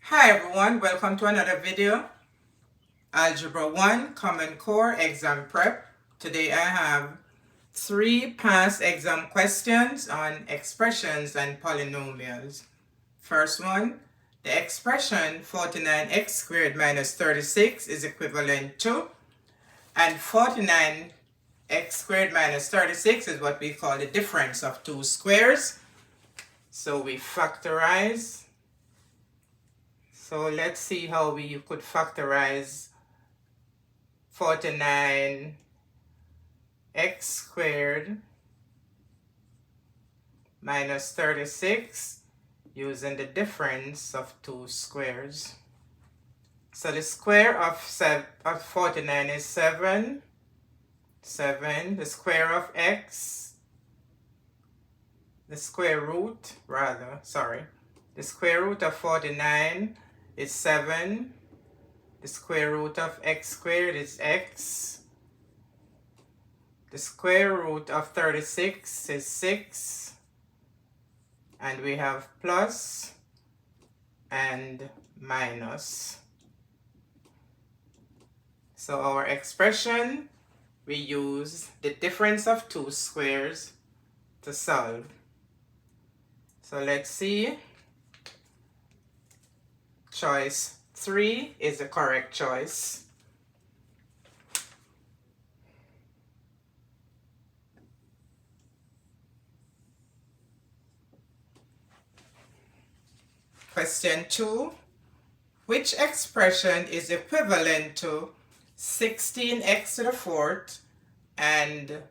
Hi everyone, welcome to another video. Algebra 1 Common Core Exam Prep. Today I have 3 past exam questions on expressions and polynomials. First one, the expression 49x squared minus 36 is equivalent to, and 49x squared minus 36 is what we call the difference of two squares. So we factorize. So let's see how you could factorize 49x squared minus 36 using the difference of two squares. So the square of 49 is 7. The square of x, the square root of 49 is 7. The square root of x squared is x. The square root of 36 is 6. And we have plus and minus. So our expression, we use the difference of two squares to solve. So let's see. Choice 3 is the correct choice. Question 2. Which expression is equivalent to 16x to the fourth and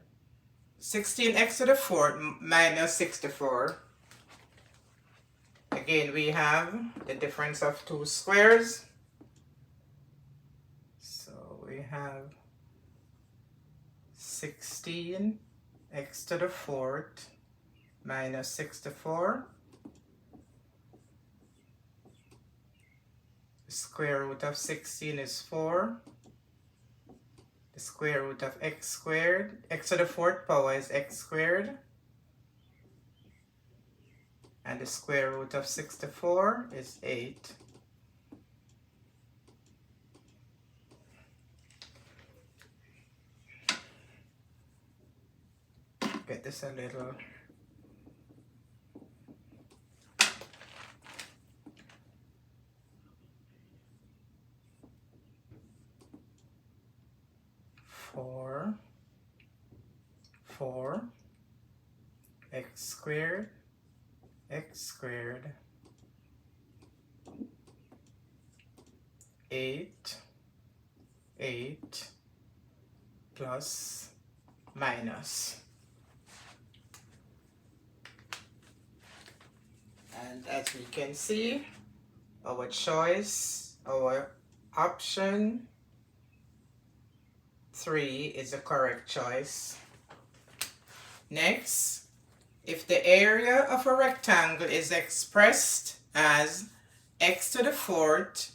16x to the fourth minus 64? Again, we have the difference of two squares. So we have 16x to the fourth minus 64. The square root of 16 is 4. The square root of x squared, x to the fourth power is x squared. And the square root of 64 is 8. Get this a little. Four x squared eight plus minus. And as we can see, our option 3 is the correct choice. Next, if the area of a rectangle is expressed as x to the fourth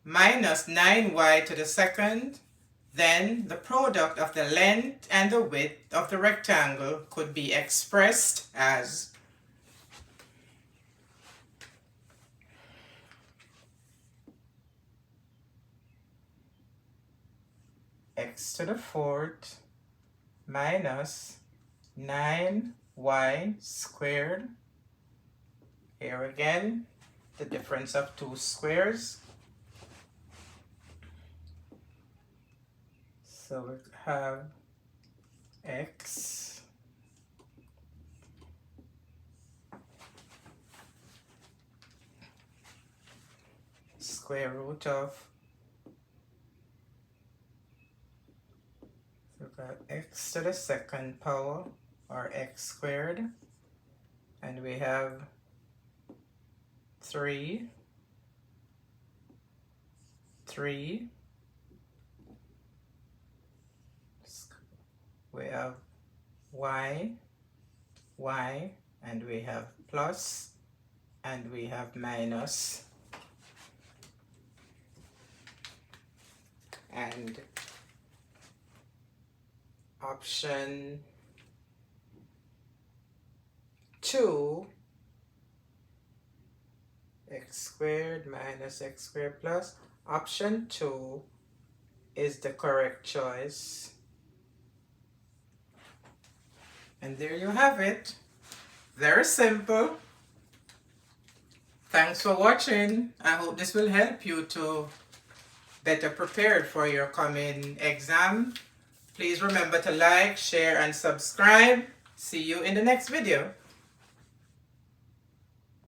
minus 9y to the second, then the product of the length and the width of the rectangle could be expressed as x to the fourth minus 9y squared. Here again, the difference of two squares. So we have x square root of, so we've got x to the second power, or x squared, and we have 3 we have y, and we have plus, and we have minus. And option 2, x x squared minus x squared plus. Option 2 is the correct choice. And there you have it. Very simple. Thanks for watching. I hope this will help you to better prepared for your coming exam. Please remember to like, share, and subscribe. See you in the next video.